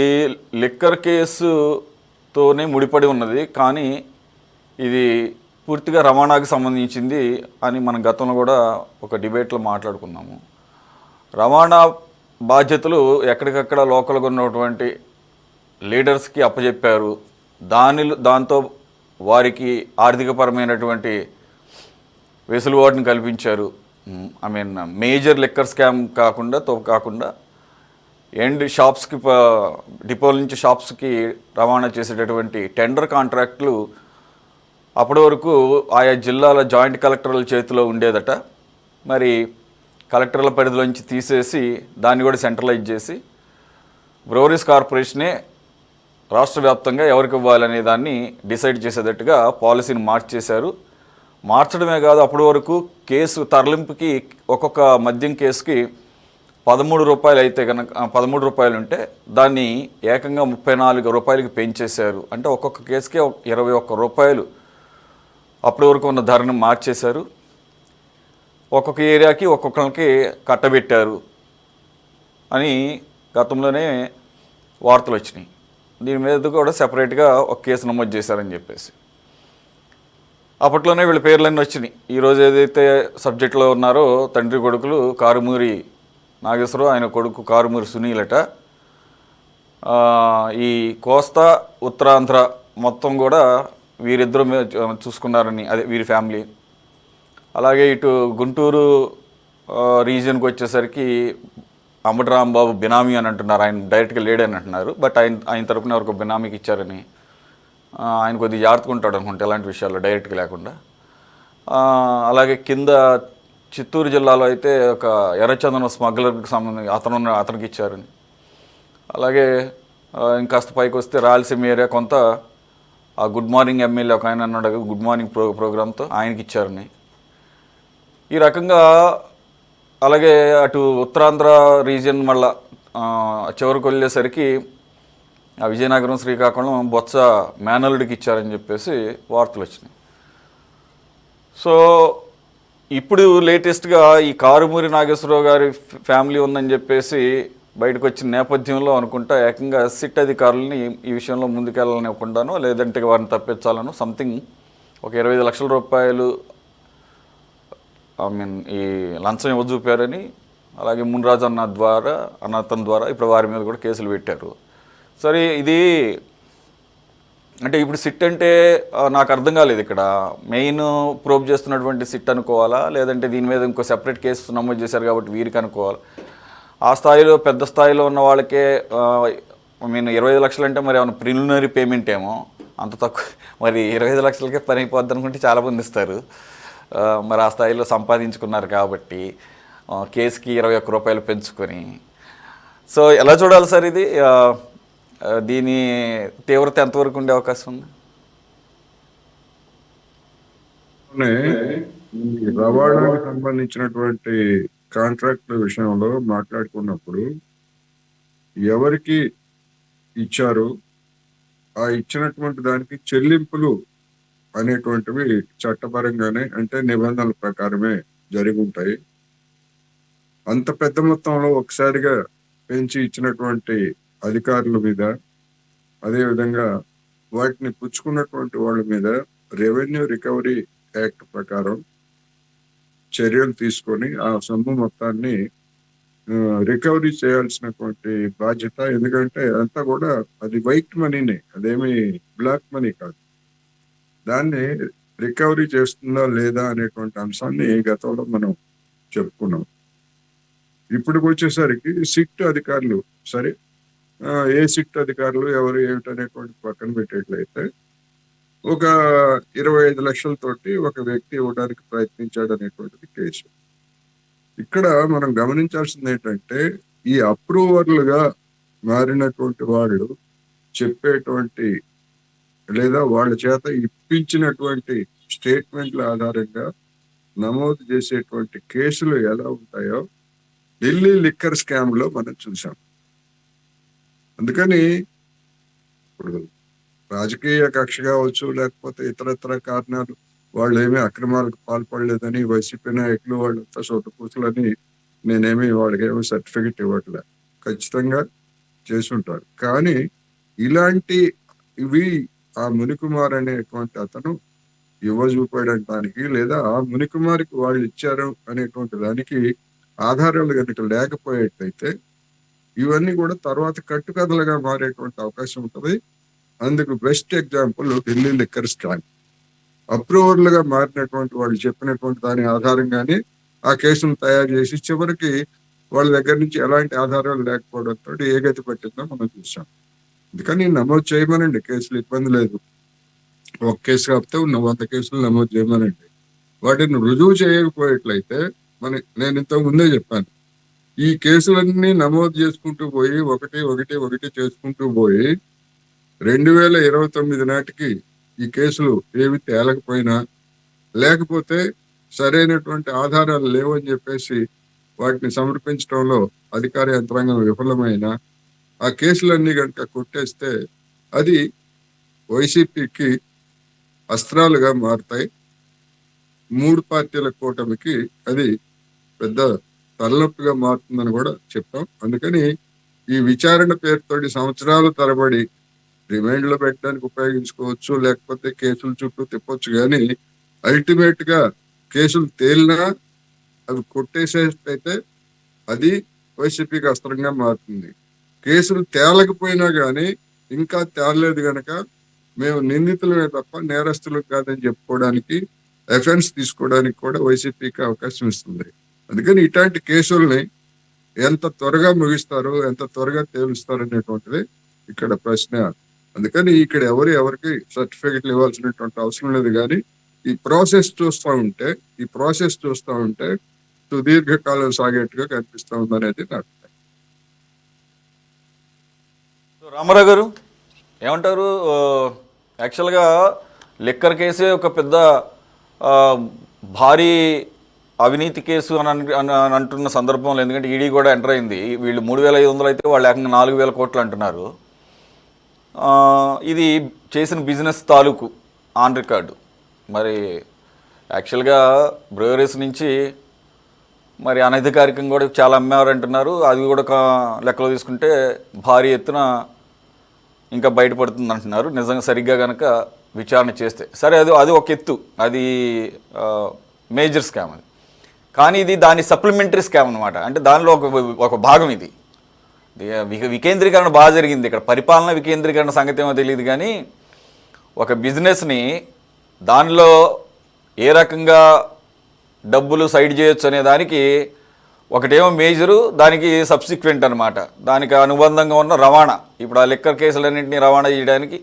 ఈ లిక్కర్ కేసుతోనే ముడిపడి ఉన్నది. కానీ ఇది పూర్తిగా రవాణాకు సంబంధించింది అని మనం గతంలో కూడా ఒక డిబేట్లో మాట్లాడుకున్నాము. రవాణా బాధ్యతలు ఎక్కడికక్కడ లోకల్గా ఉన్నటువంటి లీడర్స్కి అప్పచెప్పారు. దాంతో వారికి ఆర్థికపరమైనటువంటి వెసులుబాటుని కల్పించారు. మేజర్ లిక్కర్ స్కామ్ కాకుండా ఎండ్ షాప్స్కి డిపోల నుంచి షాప్స్కి రవాణా చేసేటటువంటి టెండర్ కాంట్రాక్టులు అప్పటి వరకు ఆయా జిల్లాల జాయింట్ కలెక్టర్ల చేతిలో ఉండేదట. మరి కలెక్టర్ల పరిధిలోంచి తీసేసి దాన్ని కూడా సెంట్రలైజ్ చేసి బ్రూవరీస్ కార్పొరేషనే రాష్ట్ర వ్యాప్తంగా ఎవరికి ఇవ్వాలనే దాన్ని డిసైడ్ చేసేటట్టుగా పాలసీని మార్చేశారు. మార్చడమే కాదు, అప్పటి వరకు కేసు తరలింపుకి ఒక్కొక్క మద్యం కేసుకి 13 రూపాయలు అయితే కనుక 13 రూపాయలు ఉంటే దాన్ని ఏకంగా 34 రూపాయలకి పెంచేశారు. అంటే ఒక్కొక్క కేసుకే 21 రూపాయలు అప్పటి వరకు ఉన్న ధరను మార్చేశారు. ఒక్కొక్క ఏరియాకి ఒక్కొక్కరికి కట్టబెట్టారు అని గతంలోనే వార్తలు వచ్చినాయి. దీని మీద కూడా సెపరేట్గా ఒక కేసు నమోదు చేశారని చెప్పేసి అప్పట్లోనే వీళ్ళ పేర్లన్నీ వచ్చినాయి. ఈరోజు ఏదైతే సబ్జెక్టులో ఉన్నారో తండ్రి కొడుకులు కారుమూరి నాగేశ్వరరావు, ఆయన కొడుకు కారుమూరి సునీలట. ఈ కోస్తా ఉత్తరాంధ్ర మొత్తం కూడా వీరిద్దరూ చూసుకున్నారని, అదే వీరి ఫ్యామిలీ. అలాగే ఇటు గుంటూరు రీజియన్కి వచ్చేసరికి అంబటి రాంబాబు బినామీ అని అంటున్నారు. ఆయన డైరెక్ట్గా లేడని అంటున్నారు. బట్ ఆయన తరపున ఎవరికి బినామీకి ఇచ్చారని, ఆయన కొద్దిగా జాగ్రత్తగా ఉంటాడు అనుకుంటే ఎలాంటి విషయాల్లో డైరెక్ట్గా లేకుండా. అలాగే కింద చిత్తూరు జిల్లాలో అయితే ఒక ఎర్రచందనం స్మగ్లర్కి సంబంధించి అతనికి ఇచ్చారని. అలాగే ఇంకాస్త పైకి వస్తే రాయలసీమ ఏరియా కొంత ఆ గుడ్ మార్నింగ్ ఎమ్మెల్యే ఒక ఆయన అన్నాడు, గుడ్ మార్నింగ్ ప్రోగ్రామ్తో ఆయనకి ఇచ్చారని. ఈ రకంగా అలాగే అటు ఉత్తరాంధ్ర రీజియన్ మళ్ళా చివరికి వెళ్ళేసరికి ఆ విజయనగరం, శ్రీకాకుళం బొత్స మేనల్లుడికి ఇచ్చారని చెప్పేసి వార్తలు వచ్చినాయి. సో ఇప్పుడు లేటెస్ట్గా ఈ కారుమూరి నాగేశ్వరరావు గారి ఫ్యామిలీ ఉందని చెప్పేసి బయటకు వచ్చిన నేపథ్యంలో అనుకుంటా ఏకంగా సిట్ అధికారులని ఈ విషయంలో ముందుకెళ్ళనివ్వకుండానో లేదంటే వారిని తప్పించాలనో సంథింగ్ ఒక 25 లక్షల రూపాయలు ఈ లంచం ఇవ్వజూపారని, అలాగే మున్రాజు అతని ద్వారా ఇప్పుడు వారి మీద కూడా కేసులు పెట్టారు. సరే, ఇది అంటే ఇప్పుడు సిట్ అంటే నాకు అర్థం కాలేదు. ఇక్కడ మెయిన్ ప్రోబ్ చేస్తున్నటువంటి సిట్ అనుకోవాలా, లేదంటే దీని మీద ఇంకో సెపరేట్ కేసు నమోదు చేశారు కాబట్టి వీరికి అనుకోవాలి. ఆ స్థాయిలో పెద్ద స్థాయిలో ఉన్న వాళ్ళకే 25 లక్షలు అంటే మరి ఏమైనా ప్రిలిమినరీ పేమెంట్ ఏమో అంత తక్కువ. మరి 25 లక్షలకే పని అయిపోద్ది అనుకుంటే చాలామంది ఇస్తారు. మరి ఆ స్థాయిలో సంపాదించుకున్నారు కాబట్టి కేసుకి 21 రూపాయలు పెంచుకొని. సో ఎలా చూడాలి సార్ ఇది? దీని తీవ్రత ఎంతవరకు ఉండే అవకాశం ఉంది? రవాణాకు సంబంధించినటువంటి కాంట్రాక్ట్ విషయంలో మాట్లాడుకున్నప్పుడు ఎవరికి ఇచ్చారు, ఆ ఇచ్చినటువంటి దానికి చెల్లింపులు అనేటువంటివి చట్టపరంగానే, అంటే నిబంధనల ప్రకారమే జరిగి ఉంటాయి. అంత పెద్ద మొత్తంలో ఒకసారిగా పెంచి ఇచ్చినటువంటి అధికారుల మీద, అదేవిధంగా వాటిని పుచ్చుకున్నటువంటి వాళ్ళ మీద రెవెన్యూ రికవరీ యాక్ట్ ప్రకారం చర్యలు తీసుకొని ఆ సొమ్ము మొత్తాన్ని రికవరీ చేయాల్సినటువంటి బాధ్యత. ఎందుకంటే అంతా కూడా అది వైట్ మనీనే, అదేమి బ్లాక్ మనీ కాదు. దాన్ని రికవరీ చేస్తుందా లేదా అనేటువంటి అంశాన్ని గతంలో మనం చెప్పుకున్నాం. ఇప్పుడు వచ్చేసరికి సిట్ అధికారులు, సరే ఏ సిట్ అధికారులు ఎవరు ఏమిటనేటువంటి పక్కన పెట్టేట్లయితే, ఒక 25 లక్షలతోటి ఒక వ్యక్తి ఇవ్వడానికి ప్రయత్నించాడు అనేటువంటిది కేసు. ఇక్కడ మనం గమనించాల్సింది ఏంటంటే, ఈ అప్రూవర్లుగా మారినటువంటి వాళ్ళు చెప్పేటువంటి లేదా వాళ్ళ చేత ఇప్పించినటువంటి స్టేట్మెంట్ల ఆధారంగా నమోదు చేసేటువంటి కేసులు ఎలా ఉంటాయో ఢిల్లీ లిక్కర్ స్కామ్ లో మనం చూసాం. అందుకని ఇప్పుడు రాజకీయ కక్ష కావచ్చు, లేకపోతే ఇతరత్ర కారణాలు, వాళ్ళు ఏమీ అక్రమాలకు పాల్పడలేదని వైసీపీ నాయకులు వాళ్ళంతా సొట్టుపూసలని నేనేమి వాళ్ళకి ఏమీ సర్టిఫికెట్ ఇవ్వట్లే. ఖచ్చితంగా చేసుంటారు. కానీ ఇలాంటి ఇవి ఆ మునికుమార్ అనేటువంటి అతను చూపడానికి లేదా ఆ మునికుమారికి వాళ్ళు ఇచ్చారు అనేటువంటి దానికి ఆధారాలు కనుక లేకపోయేటైతే ఇవన్నీ కూడా తర్వాత కట్టుకథలుగా మారేటువంటి అవకాశం ఉంటుంది. అందుకు best example Delhi liquor scam. అప్రూవర్లుగా మారినటువంటి వాళ్ళు చెప్పినటువంటి దాని ఆధారంగానే ఆ కేసును తయారు చేసి చివరికి వాళ్ళ దగ్గర నుంచి ఎలాంటి ఆధారాలు లేకపోవడంతో ఏ గతి పట్టిందో మనం చూసాం. అందుకని నమోదు చేయమనండి కేసులు, ఇబ్బంది లేదు. ఒక కేసు కాకపోతే 100 కేసులు నమోదు చేయమనండి. వాటిని రుజువు చేయకపోయేట్లయితే నేను ఇంతకు ముందే చెప్పాను, ఈ కేసులన్నీ నమోదు చేసుకుంటూ పోయి ఒకటి ఒకటి ఒకటి చేసుకుంటూ పోయి 2029 నాటికి ఈ కేసులు ఏవి తేలకపోయినా, లేకపోతే సరైనటువంటి ఆధారాలు లేవని చెప్పేసి వాటిని సమర్పించడంలో అధికార యంత్రాంగం విఫలమైన ఆ కేసులన్నీ కనుక కొట్టేస్తే అది వైసీపీకి అస్త్రాలుగా మారుతాయి. 3 పార్టీల కూటమికి అది పెద్ద తలనొప్పిగా మారుతుందని కూడా చెప్పాం. అందుకని ఈ విచారణ పేరుతోటి సంవత్సరాల తరబడి రిమైండ్లో పెట్టడానికి ఉపయోగించుకోవచ్చు, లేకపోతే కేసుల చుట్టూ తిప్పొచ్చు. కానీ అల్టిమేట్ గా కేసులు తేలినా అవి కొట్టేసేటైతే అది వైసీపీకి అస్త్రంగా మారుతుంది. కేసులు తేలకపోయినా కానీ ఇంకా తేలలేదు గనక మేము నిందితులమే తప్ప నేరస్తులు కాదని చెప్పుకోవడానికి, ఎఫెన్స్ తీసుకోవడానికి కూడా వైసీపీకి అవకాశం ఇస్తుంది. అందుకని ఇట్లాంటి కేసుల్ని ఎంత త్వరగా ముగిస్తారు, ఎంత త్వరగా తేలుస్తారు అనేటువంటిది ఇక్కడ ప్రశ్న. అందుకని ఇక్కడ ఎవరికి సర్టిఫికెట్లు ఇవ్వాల్సినటువంటి అవసరం లేదు. కానీ ఈ ప్రాసెస్ చూస్తూ ఉంటే సుదీర్ఘకాలం సాగేట్టుగా కనిపిస్తూ ఉందనేది నా అభిప్రాయం. రామారావు గారు ఏమంటారు? యాక్చువల్గా లిక్కర్ కేసే ఒక పెద్ద భారీ అవినీతి కేసు అని అంటున్న సందర్భంలో, ఎందుకంటే ఈడీ కూడా ఎంటర్ అయింది. వీళ్ళు 3,500 అయితే వాళ్ళు ఏకంగా 4,000 కోట్లు అంటున్నారు. ఇది చేసిన బిజినెస్ తాలూకు ఆన్ రికార్డు. మరి యాక్చువల్గా బ్రూవరీస్ నుంచి మరి అనధికారికంగా కూడా చాలా అమ్మారంటున్నారు. అది కూడా లెక్కలో తీసుకుంటే భారీ ఎత్తున ఇంకా బయటపడుతుంది అంటున్నారు. నిజంగా సరిగ్గా కనుక విచారణ చేస్తే సరే, అది ఒక ఎత్తు, అది మేజర్ స్కామ్. అది కానీ ఇది దాని సప్లిమెంటరీ స్కామ్ అనమాట. అంటే దానిలో ఒక భాగం ఇది. వికేంద్రీకరణ బాగా జరిగింది ఇక్కడ. పరిపాలన వికేంద్రీకరణ సంగతి ఏమో తెలియదు, కానీ ఒక బిజినెస్ని దానిలో ఏ రకంగా డబ్బులు సైడ్ చేయొచ్చు అనే దానికి ఒకటేమో మేజరు, దానికి సబ్సిక్వెంట్ అనమాట. దానికి అనుబంధంగా ఉన్న రవాణా. ఇప్పుడు ఆ లిక్కర్ కేసులన్నింటినీ రవాణా చేయడానికి